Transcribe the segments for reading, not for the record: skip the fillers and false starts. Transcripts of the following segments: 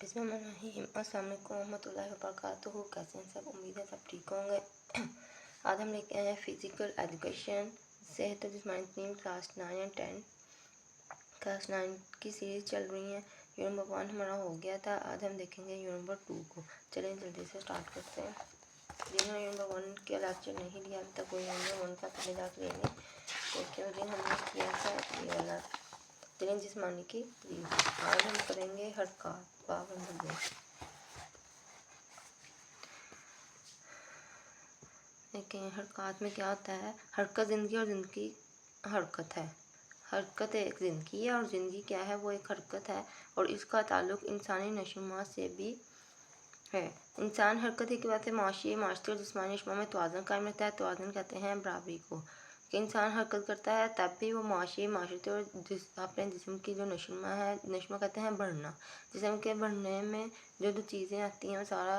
बिस्मिल्लाहिर्रहमानिर्रहीम। अस्सलाम वालेकुम रहमतुल्लाहि व बरकातुहू। कैसे हैं सब? उम्मीद है सब ठीक होंगे। आज हम लेके आए हैं फिज़िकल एजुकेशन सेहत और जिस्मानी तालीम क्लास 9 एंड 10। क्लास 9 की सीरीज़ चल रही है। यूनिट नंबर 1 हमारा हो गया था। आज हम देखेंगे यूनिट नंबर 2 को। चलिए जल्दी से स्टार्ट करते हैं। जिन्होंने यूनिट नंबर 1 का लेक्चर नहीं लिया अभी तक, कोई यूनिट नंबर 1 का पहले जाकर ले लें, क्योंकि उस दिन हमने किया था ये वाला चलें जिस्मानी की तालीम। आज हम करेंगे हरकत बाब नंबर 2। देखें हरकत में क्या होता है। हरकत ज़िंदगी और ज़िंदगी हरकत है। हरकत एक ज़िंदगी है और ज़िंदगी क्या है, वो एक हरकत है और इसका ताल्लुक़ इंसानी नशोनुमा से भी है। इंसान हरकत ही की वजह से माशी और जिस्मानी अशमा में तवाज़ुन कायम रहता है। तवाज़ुन कहते हैं बराबरी को। कि इंसान हरकत करता है तब भी वो माशरती और अपने जिस्म की जो नशोनुमा है, नशोनुमा कहते हैं बढ़ना। जिस्म के बढ़ने में जो चीज़ें आती हैं वो सारा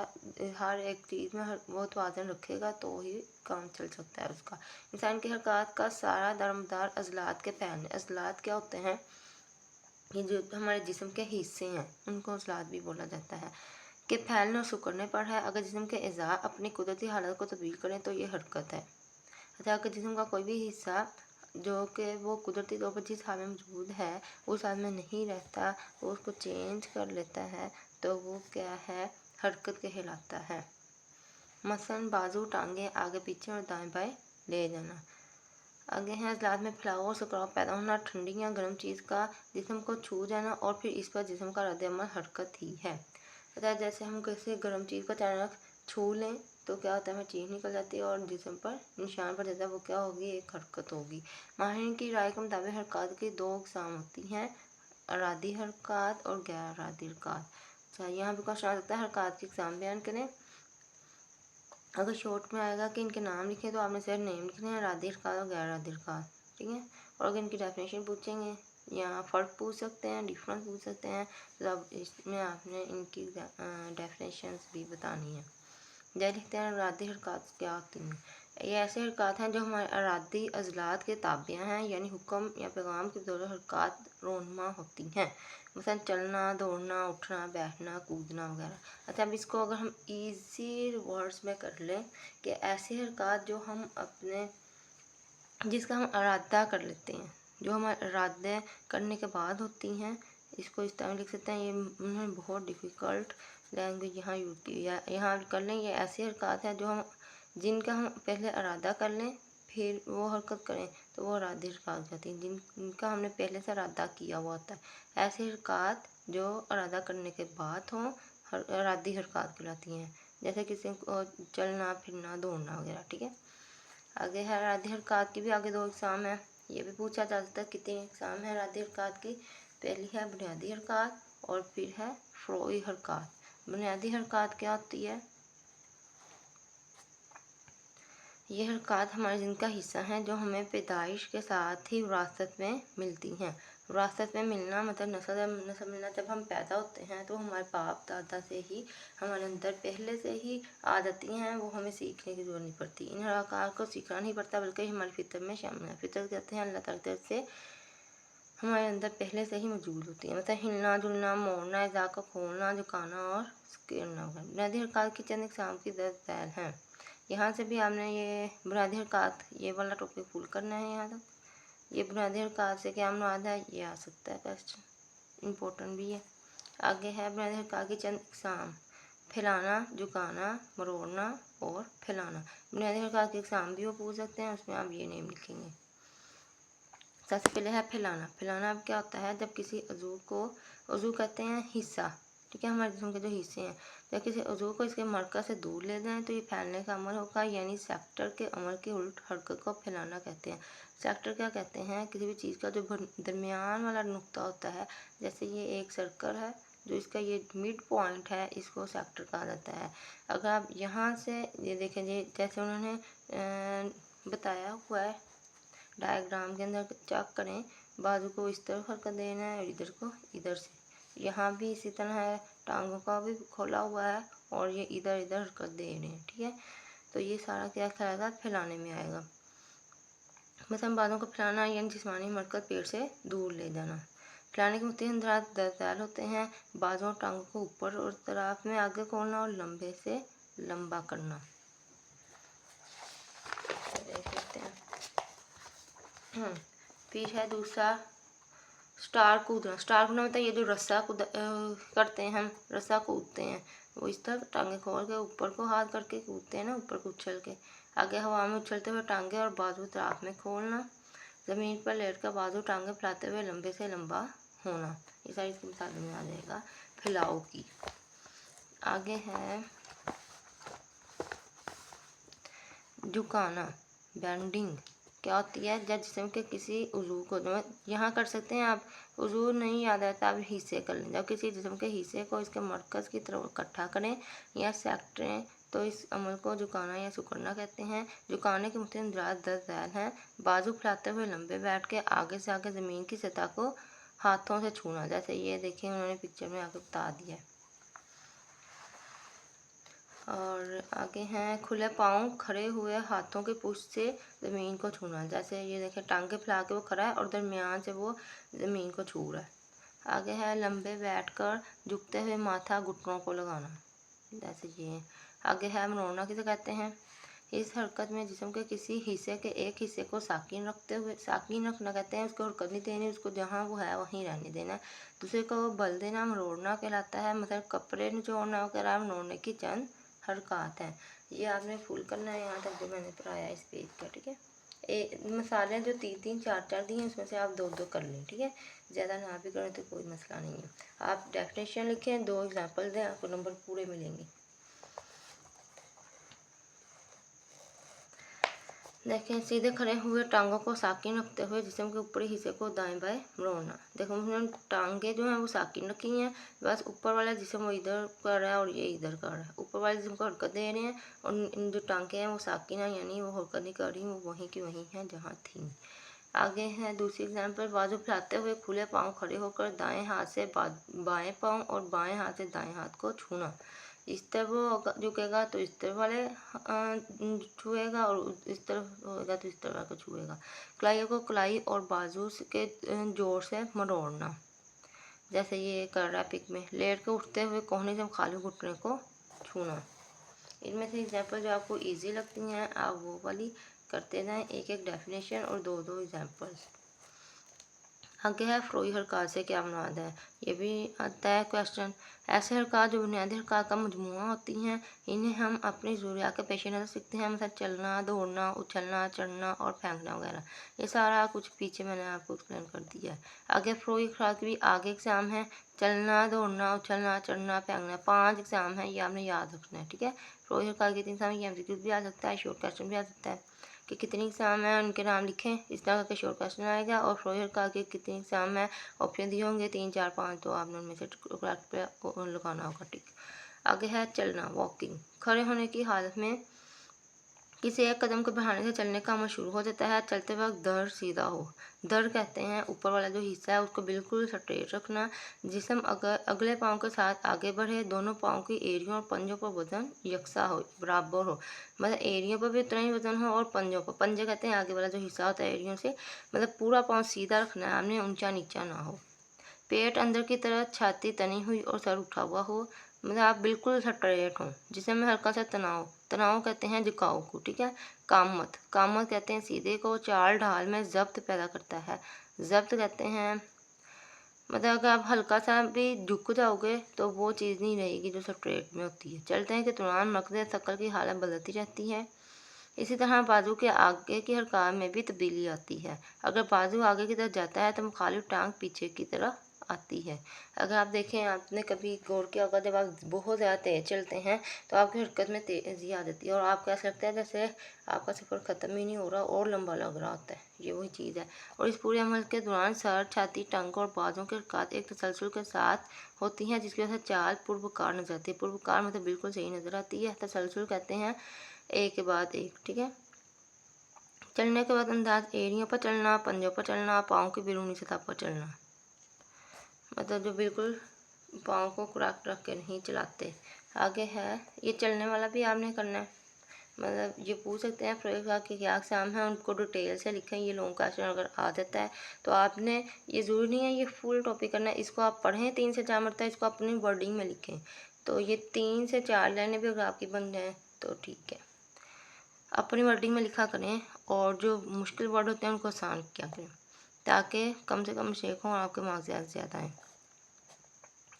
हर एक चीज़ में वो तवाज़ुन रखेगा तो ही काम चल सकता है उसका। इंसान की हरकत का सारा दारोमदार अज़लात के फैलने। अज़लात क्या होते हैं? ये जो हमारे जिस्म के हिस्से हैं उनको अज़लात भी बोला जाता है। के फैलने और सिकुड़ने पर है। अगर जिस्म के अज़ा अपनी कुदरती हालत को तब्दील करें तो ये हरकत है। अच्छा, अगर जिस्म का कोई भी हिस्सा जो कि वो कुदरती तौर पर जिस हाल में मौजूद है उस हाल में नहीं रहता, वो उसको चेंज कर लेता है, तो वो क्या है, हरकत कहलाता है। मसलन बाजू, टांगे आगे पीछे और दाएं बाएं ले जाना। आगे हैं अज़लात में फैलाव और सिकुड़ाव पैदा होना। ठंडी या गर्म चीज़ का जिस्म को छू जाना और फिर इस पर जिस्म का रद्द-ए-अमल हरकत ही है। जैसे हम किसी गर्म चीज़ को अचानक छू लें तो क्या होता है, हमें चीज़ निकल जाती है और जिस्म पर निशान पड़ जाता है, वो क्या होगी, एक हरकत होगी। माहिरीन की राय के मुताबिक हरकत की 2 अक़साम होती हैं, अरादी हरकत और गैर अरादी हरकत। अच्छा, यहाँ भी क्वेश्चन आ सकता है हरकत की अक़साम बयान करें। अगर शॉर्ट में आएगा कि इनके नाम लिखें तो आपने सिर्फ नेम लिखने हैं, अरादी हरकत और गैर अरादी हरकत, ठीक है। और अगर इनकी डेफिनेशन पूछेंगे या फ़र्क पूछ सकते हैं, डिफरेंस पूछ सकते हैं, तो अब इसमें आपने इनकी डेफिनेशंस भी बतानी है। जैसे लिखते हैं अरादी हरकत क्या होती हैं। ये ऐसे हरकत हैं जो हमारे अरादी अज़लात के ताबिया हैं, यानी हुक्म या पैगाम की बदौलत हरकत रोनमा होती हैं। मसलन चलना, दौड़ना, उठना, बैठना, कूदना वगैरह। अच्छा, अब इसको अगर हम ईजी वर्ड्स में कर लें कि ऐसी हरकत जो हम अपने जिसका हम इरादा कर लेते हैं, जो हमारे इरादे करने के बाद होती हैं, इसको इस तरह लिख सकते हैं। ये उन्होंने बहुत डिफ़िकल्ट लैंग्वेज यहाँ यूज़ की है। यहाँ कर लें, ये ऐसी हरकत है जो हम जिनका हम पहले इरादा कर लें फिर वो हरकत करें तो वो इरादी हरकत कहती हैं। जिनका हमने पहले से इरादा किया हुआ होता है, ऐसी हरकत जो इरादा करने के बाद हों इरादी हरकत कहलाती हैं। जैसे किसी को चलना, फिरना, दौड़ना वगैरह, ठीक है। आगे है इरादी हरकत की भी आगे 2 अक़साम है। ये भी पूछा जा सकता है कितनी अक़साम है इरादी हरकत की। पहली है बुनियादी हरकत और फिर है फ़ुरूई हरकत। बुनियादी हरकत क्या होती है? ये हरकत हमारे जिस्म का हिस्सा हैं जो हमें पैदाइश के साथ ही विरासत में मिलती हैं। विरासत में मिलना मतलब नस्ल मिलना। जब हम पैदा होते हैं तो हमारे बाप दादा से ही हमारे अंदर पहले से ही आ जाती हैं, वो हमें सीखने की ज़रूरत नहीं पड़ती। इन हरकत को सीखना नहीं पड़ता बल्कि हमारी फितर में शामिल है। फितर कहते हैं अल्लाह ताला की तरफ से हमारे अंदर पहले से ही मौजूद होती है। मतलब हिलना, जुलना, मोड़ना, इज़ा को खोलना, झुकाना और गिरना वगैरह। बुनियादी हरकत की चंद अक़साम की दर्ज दैल हैं। यहाँ से भी आपने ये बुनियादी हरकत ये वाला टॉपिक फुल करना है। यहाँ तक ये बुनियादी हरकत से क्या मुराद है, ये आ सकता है क्वेश्चन, इम्पोर्टेंट भी है। आगे है बुनियादी हरकत की चंद अक़साम, फैलाना, झुकाना, मरोड़ना और फैलाना। बुनियादी हरकत की अक़साम भी वो पूछ सकते हैं, उसमें आप ये नेम लिखेंगे। सबसे पहले है फैलाना। फैलाना अब क्या होता है, जब किसी अज़ू को, अज़ू कहते हैं हिस्सा, ठीक है, हमारे जिस्म के जो हिस्से हैं, जब किसी अज़ू को इसके मरकज़ से दूर ले जाएं तो ये फैलने का अमल होगा, यानी सेक्टर के अमल की उल्ट हरकत को फैलाना कहते हैं। सेक्टर क्या कहते हैं, किसी भी चीज़ का जो दरमियान वाला नुक्ता होता है, जैसे ये एक सर्कल है, जो इसका ये मिड पॉइंट है, इसको सेक्टर कहा जाता है। अगर आप यहाँ से ये देखें, जैसे उन्होंने बताया हुआ है डायग्राम के अंदर, चेक करें, बाजू को इस तरफ हरकत देना है और इधर को इधर से। यहाँ भी इसी तरह है, टांगों का भी खोला हुआ है और ये इधर इधर हरकत दे रहे हैं, ठीक है। तो ये सारा क्या कहलाएगा, फैलाने में आएगा। मतलब बालों को फैलाना यानी जिस्मानी मरकज़ पेट से दूर ले जाना। फैलाने के मुख्य अंदाज दरअसल होते हैं बाजू और टांगों को ऊपर और तरफ में आगे खोलना और लंबे से लंबा करना। देख लेते हैं। फिर है दूसरा स्टार कूदना। स्टार कूदना मतलब ये जो रस्सा करते हैं, हम रस्सा कूदते हैं, वो इस तरह टांगे खोल के ऊपर को हाथ करके कूदते हैं ना, ऊपर को उछल के। आगे हवा में उछलते हुए टांगे और बाजू तरफ में खोलना। ज़मीन पर लेट कर बाजू टांगे फैलाते हुए लंबे से लंबा होना। ये सारी इसकी मिसाल में आ जाएगा फैलाव की। आगे है झुकाना, बेंडिंग। क्या होती है? जब जिस्म के किसी उज़ू को, यहाँ कर सकते हैं आप, उज़ू नहीं याद आता आप हिस्से कर लें। जब किसी जिस्म के हिस्से को इसके मरकज़ की तरफ इकट्ठा करें या सेक्टरें तो इस अमल को झुकाना या सिकुड़ना कहते हैं। झुकाने के मुख्य अंदाज दस ज़ैल हैं। बाजू फैलाते हुए लंबे बैठ के आगे से आगे ज़मीन की सतह को हाथों से छूना। जैसे ये देखिए उन्होंने पिक्चर में आगे बता दिया है। और आगे हैं खुले पाँव खड़े हुए हाथों के पुष्ट से ज़मीन को छूना। जैसे ये देखें टांगे फैला के वो खड़ा है और दरमियान से वो ज़मीन को छू रहा है। आगे है लंबे बैठकर झुकते हुए माथा घुटनों को लगाना। जैसे ये आगे है मरोड़ना किसे कहते हैं? इस हरकत में जिस्म के किसी हिस्से के एक हिस्से को साकिन रखते हुए, साकिन रखना कहते हैं, उसको हरकत नहीं देनी, उसको जहाँ वो है वहीं रहने देना। दूसरे को बल देना मरोड़ना कहलाता है। मतलब कपड़े निचोड़ना वगैरह मरोड़ने की चंद हरकत हैं। ये आपने फुल करना है यहाँ तक जो मैंने पढ़ाया इस पेज का, ठीक है। मसाले जो 3-3 4-4 दिए उसमें से आप 2-2 कर लें, ठीक है। ज़्यादा ना भी करें तो कोई मसला नहीं है। आप डेफिनेशन लिखें, 2 एग्जाम्पल दें, आपको नंबर पूरे मिलेंगे। देखें सीधे खड़े हुए टांगों को साकिन रखते हुए जिस्म के ऊपरी हिस्से को दाएं बाएं मरोड़ना। देखो उन्होंने टांगे जो हैं वो साकिन रखी हैं, बस ऊपर वाला जिस्म वो इधर कर रहा है और ये इधर कर रहा है। ऊपर वाले जिस्म को हरकत दे रहे हैं और इन जो टांगे हैं वो साकिन हैं, यानी वो हरकत नहीं कर रही, वो वहीं की वहीं हैं जहाँ थी। आगे है दूसरी एग्जाम्पल, बाजू फैलाते हुए खुले पाँव खड़े होकर दाएं हाथ से बाएं पाँव और बाएं हाथ से दाएं हाथ को छूना। इस तरफ वो झुकेगा तो इस तरफ वाले छुएगा और इस तरफ होगा तो इस तरफ का छुएगा। कलाई को कलाई और बाजू के जोर से मरोड़ना। जैसे ये कर रहा है पिक में। लेट के उठते हुए कोहनी से खाली घुटने को छूना। इनमें से एग्जाम्पल जो आपको इजी लगती हैं आप वो वाली करते जाएं, एक एक डेफिनेशन और 2-2 एग्जाम्पल्स। आगे है फ्रोई हरकत से क्या मुराद है? ये भी आता है क्वेश्चन। ऐसे हरकत जो बुनियादी हरकत का मजमूआ होती हैं, इन्हें हम अपनी ज़रूरियात के पेश नज़र सीखते हैं। मतलब चलना, दौड़ना, उछलना, चढ़ना और फेंकना वगैरह। ये सारा कुछ पीछे मैंने आपको एक्सप्लेन कर दिया है। आगे फ्रोई हरकत की भी आगे एग्जाम है। चलना, दौड़ना, उछलना, चढ़ना, फेंकना 5 एग्जाम है, ये आपने याद रखना है, ठीक है। फ्रोई हरकत के 3 एग्जाम, ये MCQ भी आ सकता है, शॉर्ट क्वेश्चन भी आ सकता है कि कितनी एग्ज़ाम है उनके नाम लिखें, इस तरह का शॉर्ट क्वेश्चन आएगा। और फ्रोई का के कितनी एग्ज़ाम है ऑप्शन दिए होंगे 3 4 5, तो आपने उनमें से करेक्ट पे लगाना होगा, ठीक। आगे है चलना, वॉकिंग। खड़े होने की हालत में किसी एक कदम को बढ़ाने से चलने का अमल शुरू हो जाता है। चलते वक्त धड़ सीधा हो। धड़ कहते हैं ऊपर वाला जो हिस्सा है उसको बिल्कुल स्ट्रेट रखना। जिस्म अगर अगले पाँव के साथ आगे बढ़े, दोनों पाँव की एड़ियों और पंजों पर वजन यकसा हो, बराबर हो। मतलब एड़ियों पर भी उतना ही वजन हो और पंजों पर, पंजे कहते हैं आगे वाला जो हिस्सा होता है एड़ियों से, मतलब पूरा पाँव सीधा रखना है आपने, ऊंचा नीचा ना हो। पेट अंदर की तरफ, छाती तनी हुई और सर उठा हुआ हो। मतलब आप बिल्कुल स्ट्रेट हों। जिसमें हल्का सा तनाव, तनाव कहते हैं झुकाव को, ठीक है। कामत, कामत कहते हैं सीधे को। चाल ढाल में जब्त पैदा करता है। जब्त कहते हैं मतलब अगर आप हल्का सा भी झुक जाओगे तो वो चीज़ नहीं रहेगी जो स्ट्रेट में होती है। चलते हैं कि तुरान मकद शक्ल की हालत बदलती रहती है। इसी तरह बाजू के आगे की हरकत में भी तब्दीली आती है। अगर बाजू आगे की तरफ जाता है तो मुखालिफ टांग पीछे की तरफ आती है। अगर आप देखें, आपने कभी गौर किया होगा जब आप बहुत ज़्यादा तेज़ चलते हैं तो आपकी हरकत में तेज़ी आ जाती है और आपको ऐसा लगता है जैसे आपका सफ़र ख़त्म ही नहीं हो रहा और लंबा लग रहा होता है। ये वही चीज़ है। और इस पूरे अमल के दौरान सर, छाती, टांगों और बाजों की हरकत एक तसलसल के साथ होती हैं, जिसकी वजह से चाल पुरवकार नजर आती है। पुरवकार मतलब बिल्कुल सही नज़र आती है। तसलसल कहते हैं एक के बाद एक, ठीक है। चलने के बाद अंदाज एड़ियों पर चलना, पंजों पर चलना, पाँव की बैरूनी सतह पर चलना। मतलब जो बिल्कुल पाँव को कुराक रख के नहीं चलाते। आगे है ये चलने वाला भी आपने करना है। मतलब ये पूछ सकते हैं प्रयोग का कि क्या अक़साम हैं, उनको डिटेल से लिखें। ये लॉन्ग क्वेश्चन अगर आ जाता है तो आपने, ये ज़रूरी नहीं है ये फुल टॉपिक करना है, इसको आप पढ़ें 3 से 4 मरतबा, इसको अपनी वर्डिंग में लिखें। तो ये 3 से 4 लाइनें भी अगर आपकी बन जाएँ तो ठीक है, अपनी वर्डिंग में लिखा करें और जो मुश्किल वर्ड होते हैं उनको आसान किया करें, ताकि कम से कम मिस्टेक हों और आपके मार्क्स ज़्यादा से ज़्यादा आएँ।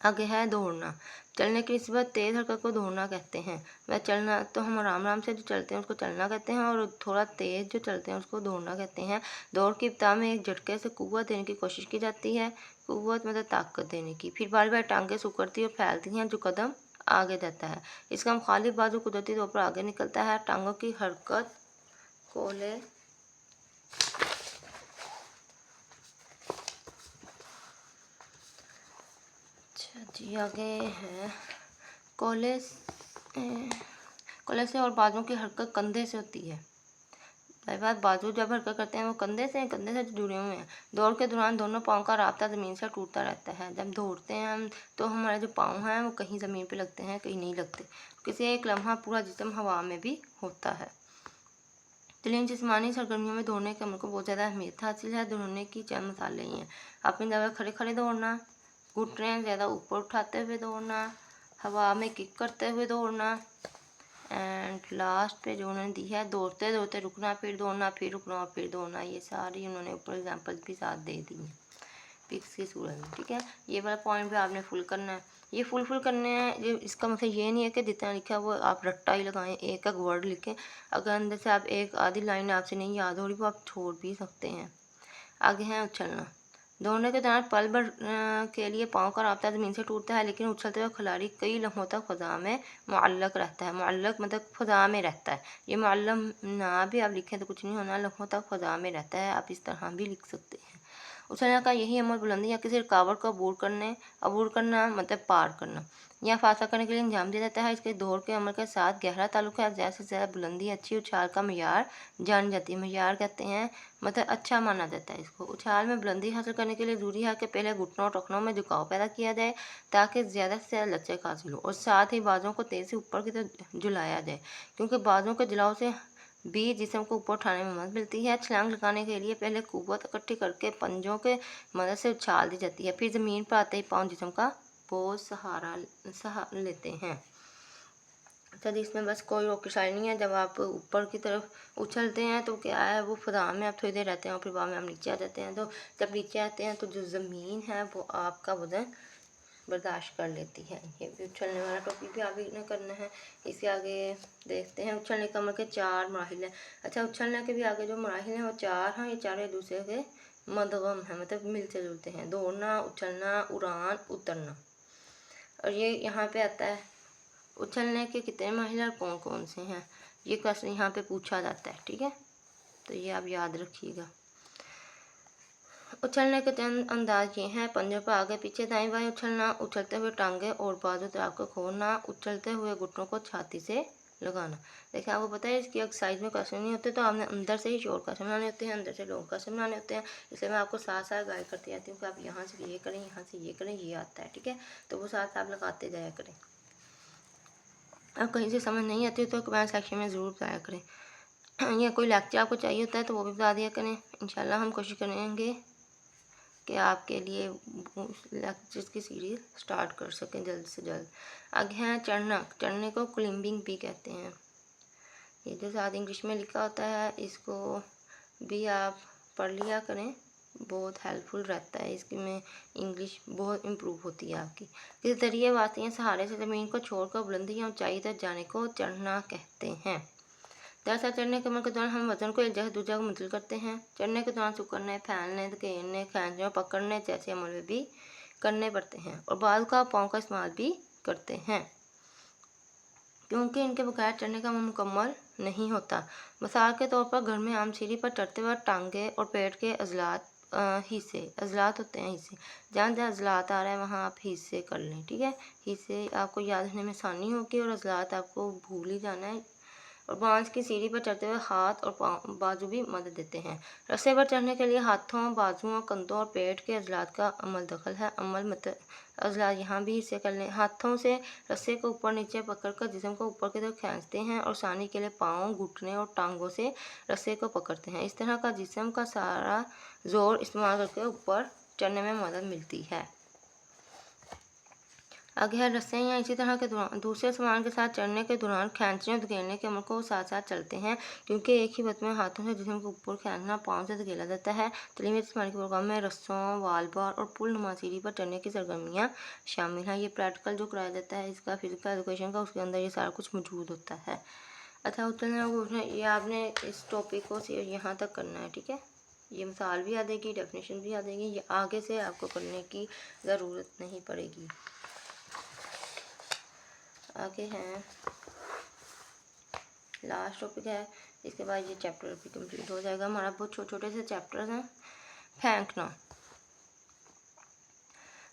आगे है दौड़ना। चलने की निस्बत तेज़ हरकत को दौड़ना कहते हैं। वह चलना तो हम आराम आराम से जो चलते हैं उसको चलना कहते हैं, और थोड़ा तेज़ जो चलते हैं उसको दौड़ना कहते हैं। दौड़ की इब्तिदा में एक झटके से कुव्वत देने की कोशिश की जाती है। कुव्वत मतलब ताकत देने की। फिर बार बार टांगें सिकुड़ती और फैलती हैं जो कदम आगे जाता है। इसका मुखालिफ बाजू कुदरती तौर पर आगे निकलता है। टांगों की हरकत कोले जी आगे है कोले से और बाजुओं की हरकत कंधे से होती है। पहली बात, बाजू जब हरकत करते हैं वो कंधे से जुड़े हुए हैं। दौड़ के दौरान दोनों पाँव का राब्ता ज़मीन से टूटता रहता है। जब दौड़ते हैं हम तो हमारे जो पाँव हैं वो कहीं ज़मीन पे लगते हैं, कहीं नहीं लगते। किसी एक लम्हा पूरा जिस्म हवा में भी होता है। चलिए, जिस्मानी सरगर्मियों में दौड़ने के अमल को बहुत ज़्यादा अहमियत हासिल है। दौड़ने की चंद मिसालें ही हैं। अपनी जगह खड़े खड़े दौड़ना, घुटने ज़्यादा ऊपर उठाते हुए दौड़ना, हवा में किक करते हुए दौड़ना, एंड लास्ट पे जो उन्होंने दी है दौड़ते दौड़ते रुकना, फिर दौड़ना, फिर रुकना और फिर दौड़ना। ये सारी उन्होंने ऊपर एग्जाम्पल भी साथ दे दी हैं पिक्स की सूरत में। ठीक है, ये वाला पॉइंट भी आपने फुल करना है। ये फुल करने हैं, ये इसका मतलब ये नहीं है कि जितना लिखा है वो आप रट्टा ही लगाएं, एक एक वर्ड लिखें। अगर अंदर से आप एक आधी लाइन आपसे नहीं याद हो रही वो आप छोड़ भी सकते हैं। आगे है उछलना। दौड़ने के दौरान पल भर के लिए पाँव का राब्ता ज़मीन से टूटता है, लेकिन उछलते हुए खिलाड़ी कई लम्हों तक फ़ज़ा में मुअल्लक़ रहता है। मुअल्लक़ मतलब फ़ज़ा में रहता है। ये मुअल्लम ना भी आप लिखें तो कुछ नहीं होना, लम्हों तक फ़ज़ा में रहता है, आप इस तरह भी लिख सकते हैं। उछलने का यही अमल बुलंदी या किसी रुकावट को अबूर करना मतलब पार करना या फासला करने के लिए अंजाम दिया जाता है। इसके दौड़ के अमल के साथ गहरा ताल्लुक है। ज़्यादा से ज़्यादा बुलंदी अच्छी उछाल का मयार जानी जाती है। मयार कहते हैं मतलब अच्छा माना जाता है इसको। उछाल में बुलंदी हासिल करने के लिए ज़रूरी है कि पहले घुटनों और टखनों में झुकाव पैदा किया जाए ताकि ज़्यादा से ज़्यादा लचक हासिल हो, और साथ ही बाजुओं को तेज़ से ऊपर की तरफ झुलाया जाए, क्योंकि बाजुओं के झुलाव से भी जिस्म को ऊपर उठाने में मदद मिलती है। छलांग लगाने के लिए पहले कुव्वत इकट्ठी करके पंजों के मदद से उछाल दी जाती है, फिर ज़मीन पर आते ही पाँव जिस्म का बोझ सहारा लेते हैं। तो इसमें बस कोई रोकशाई नहीं है। जब आप ऊपर की तरफ उछलते हैं तो क्या है, वो फ़ज़ा में आप थोड़ी देर रहते हैं और फिर बाद में आप नीचे आ जाते हैं। तो जब नीचे आते हैं तो जो ज़मीन है वो आपका वज़न बर्दाश्त कर लेती है। ये भी उछलने वाला टॉपिक भी आगे न करना है। इसके आगे देखते हैं उछलने का मतलब 4 मराहिल है। अच्छा, उछलने के भी आगे जो मराहिल हैं वो 4 हैं। ये चारों एक दूसरे के मदगम हैं, मतलब मिलते जुलते हैं। दौड़ना, उछलना, उड़ान, उतरना। और ये यहाँ पे आता है उछलने के कितने मराहिल और कौन कौन से हैं, ये क्वेश्चन यहाँ पे पूछा जाता है। ठीक है, तो ये आप याद रखिएगा। उछलने के चंद अंदाज ये हैं: पंजों पर आगे पीछे दाएं बाएं उछलना, उछलते हुए टांगे और बाजू तरफ को खोलना, उछलते हुए घुटनों को छाती से लगाना। देखिए, आपको पता है इसकी एक्सरसाइज में क्वेश्चन नहीं होते, तो आपने अंदर से ही शॉर्ट क्वेश्चन बनाने होते हैं, अंदर से लॉन्ग क्वेश्चन बनाने होते हैं। इसलिए मैं आपको साथ साथ गाइड करती जाती हूँ कि आप यहाँ से ये करें, यहाँ से ये करें, ये आता है। ठीक है, तो वो साथ आप लगाते जाया करें। अब कहीं से समझ नहीं आती तो कमेंट सेक्शन में ज़रूर बताया करें। या कोई लेक्चर आपको चाहिए होता है तो वो भी बता दिया करें। इंशाल्लाह हम कोशिश करेंगे कि आपके लिए लेक्चर्स की सीरीज़ स्टार्ट कर सकें जल्द से जल्द। आगे है चढ़ना। चढ़ने को क्लाइंबिंग भी कहते हैं। ये जो साथ इंग्लिश में लिखा होता है इसको भी आप पढ़ लिया करें, बहुत हेल्पफुल रहता है। इसकी में इंग्लिश बहुत इम्प्रूव होती है आपकी। किसी जरिए वास्ते सहारे से ज़मीन को छोड़कर बुलंदी या ऊंचाई तक जाने को चढ़ना कहते हैं। दरअसल चढ़ने के अमल के दौरान हम वजन को एक जगह दूसरी जगह मुंतकिल करते हैं। चढ़ने के दौरान सिकुड़ने, फैलने, धकेलने, खींचने, पकड़ने जैसे अमल भी करने पड़ते हैं, और बाद का पाँव का इस्तेमाल भी करते हैं, क्योंकि इनके बगैर चढ़ने का अमल मुकम्मल नहीं होता। मिसाल के तौर पर घर में आम सीढ़ी पर चढ़ते वक्त टांगे और पेट के अजलात होते हैं हिस्से, जहाँ जहाँ अजलात आ रहा है वहाँ आप हिस्से कर लें। ठीक है, हिस्से आपको याद रखने में आसानी होगी और अजलात आपको भूल ही जाना है। और बांस की सीढ़ी पर चढ़ते हुए हाथ और बाजू भी मदद देते हैं। रस्से पर चढ़ने के लिए हाथों, बाजुओं, कंधों और पेट के अजलात का अमल दखल है। अमल मतलब अजलात यहाँ भी हिस्से कर लें। हाथों से रस्से को ऊपर नीचे पकड़कर जिस्म को ऊपर की तरफ खींचते हैं और सानी के लिए पाँव, घुटने और टांगों से रस्से को पकड़ते हैं। इस तरह का जिस्म का सारा जोर इस्तेमाल करके ऊपर चढ़ने में मदद मिलती है। आगे है रस्से या इसी तरह के दूसरे सामान के साथ चढ़ने के दौरान खींचने और धकेलने के अमल को साथ साथ चलते हैं, क्योंकि एक ही वक्त में हाथों से जिस्म को ऊपर खींचना, पाँव से धकेला जाता है। तलीमी इस्तेमाल के प्रोग्राम में रस्सों, वाल बार और पुल नुमा सीढ़ी पर चढ़ने की सरगर्मियाँ शामिल हैं। ये प्रैक्टिकल जो कराया जाता है इसका फिजिकल एजुकेशन का, उसके अंदर ये सारा कुछ मौजूद होता है। अच्छा, उतरने ये आपने इस टॉपिक को यहाँ तक करना है, ठीक है। ये मिसाल भी आ देगी, डेफिनेशन भी आ देगी, ये आगे से आपको करने की ज़रूरत नहीं पड़ेगी। आगे हैं लास्ट टॉपिक है, इसके बाद ये चैप्टर भी कंप्लीट हो जाएगा हमारा। बहुत छोटे छोटे से चैप्टर्स हैं। फेंकना,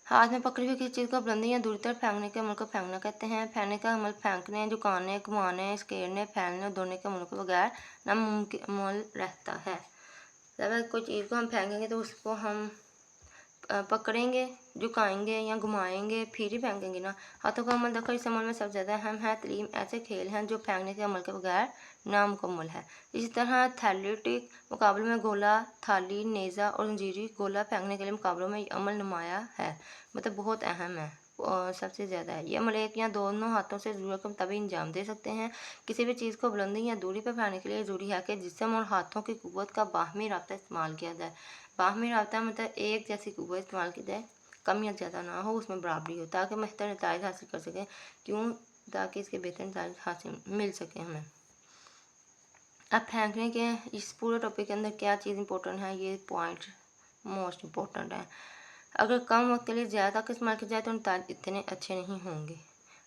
हाथ में पकड़ी हुई किसी चीज़ को बुलंदी या दूरी तक फेंकने के अमल को फेंकना कहते हैं। फेंकने का अमल फेंकने, झुकाने, घुमाने, स्केरने, फैलने और दौड़ने के अमल के बगैर नामुमकिन अमल रहता है। जब कोई चीज़ को हम फेंकेंगे तो उसको हम पकड़ेंगे, झुकाएंगे या घुमाएंगे, फिर ही फेंकेंगे ना। हाथों का अमल दखल इस अमल में सबसे ज़्यादा अहम है। तलीम ऐसे खेल हैं जो फेंकने के अमल के बगैर नामुकम्मल है। इसी तरह एथलेटिक मुकाबले में गोला, थाली, नेज़ा और जंजीरी गोला फेंकने के लिए मुकाबलों में ये अमल नुमाया है, मतलब बहुत अहम है और सबसे ज़्यादा है। ये अमल एक या दोनों हाथों से ज़रूरत के मुताबिक अंजाम दे सकते हैं। किसी भी चीज़ को बुलंदी या दूरी पर फेंकने के लिए ज़रूरी है कि जिस्म और हाथों की कुव्वत का बाहमी राब्ता इस्तेमाल किया जाए। बाहमी राब्ता मतलब एक जैसी कुव्वत इस्तेमाल की जाए, कम या ज़्यादा ना हो, उसमें बराबरी हो, ताकि बेहतर नतीजे हासिल कर सकें। क्यों? ताकि इसके बेहतर नतीजे हासिल मिल सके हमें। अब फेंकने के इस पूरे टॉपिक के अंदर क्या चीज़ इंपॉर्टेंट है, ये पॉइंट मोस्ट इम्पोर्टेंट है। अगर कम वक्त के लिए ज़्यादा ताकत इस्तेमाल की जाए तो नतीजे इतने अच्छे नहीं होंगे।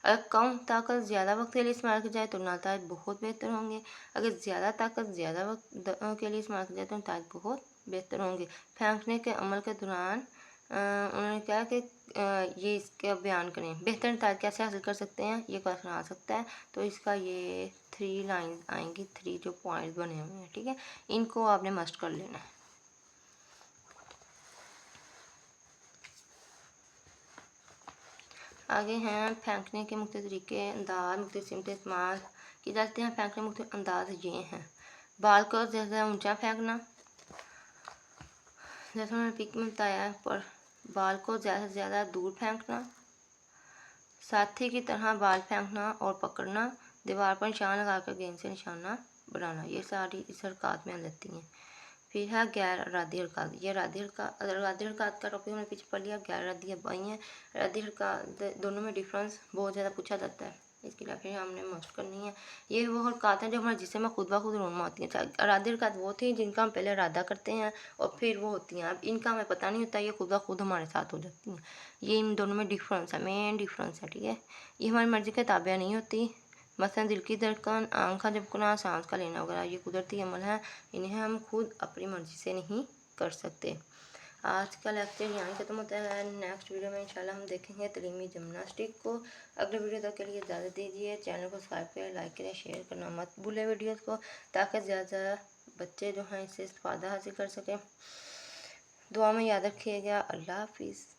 अगर कम ताकत ज़्यादा वक्त के लिए इस्तेमाल की जाए तो नतीजे बहुत बेहतर होंगे। अगर ज़्यादा ताकत ज़्यादा वक्त के लिए इस्तेमाल की जाए तो नतीजे बहुत बेहतर होंगे। फेंकने के अमल के दौरान उन्होंने कहा कि ये इसका बयान करें, बेहतर नतीजे कैसे हासिल कर सकते हैं, ये क्वेश्चन आ सकता है। तो इसका ये 3 लाइन आएंगी, 3 जो पॉइंट्स बने हुए हैं, ठीक है, इनको आपने मस्ट कर लेना है। आगे हैं फेंकने के मुख्तलिफ तरीके, अंदाज, मुख्तलिफ सिमतें इस्तेमाल की जाती हैं। फेंकने के मुख्तलिफ अंदाज ये हैं। बाल को ज़्यादा ऊंचा फेंकना, जैसे मैंने पिक में बताया, पर बाल को ज़्यादा से ज़्यादा दूर फेंकना, साथी की तरह बाल फेंकना और पकड़ना, दीवार पर निशान लगाकर गेंद से निशाना बनाना, ये सारी इस हरकत में आ जाती हैं। फिर है गैर इरादी हरकत। ये इरादी हरकत का टॉपिक हमने पीछे पढ़ लिया, गैर इरादी अब आई हैं। इरादी हरकत दोनों में डिफरेंस बहुत ज़्यादा पूछा जाता है, इसके लिए फिर हमने मस्ट करनी है। ये वो हरकत हैं जो हमारे जिस्म में खुद ब खुद रोनमा होती हैं। इरादी हरकत वो थी जिनका हम पहले इरादा करते हैं और फिर वो होती हैं। अब इनका हमें पता नहीं होता, ये खुद ब खुद हमारे साथ हो जाती हैं। ये इन दोनों में डिफरेंस है, मेन डिफरेंस है, ठीक है। ये हमारी मर्ज़ी के ताबे नहीं होती। मसलन दिल की धड़कन, आँख झपकना, सांस का लेना वगैरह, ये कुदरती अमल है, इन्हें हम खुद अपनी मर्ज़ी से नहीं कर सकते। आज का लेक्चर यहाँ ख़त्म होता है। नेक्स्ट वीडियो में इंशाल्लाह हम देखेंगे तलीमी जिम्नास्टिक को। अगले वीडियो तक के लिए इजाज़त दीजिए। चैनल को सब्सक्राइब करें, लाइक करें, शेयर करना मत भूलें वीडियोज़ को, ताकि ज़्यादा बच्चे जो हैं इससे इस्तेफ़ादा हासिल कर सकें। दुआ में याद रखिएगा। अल्लाह हाफिज़।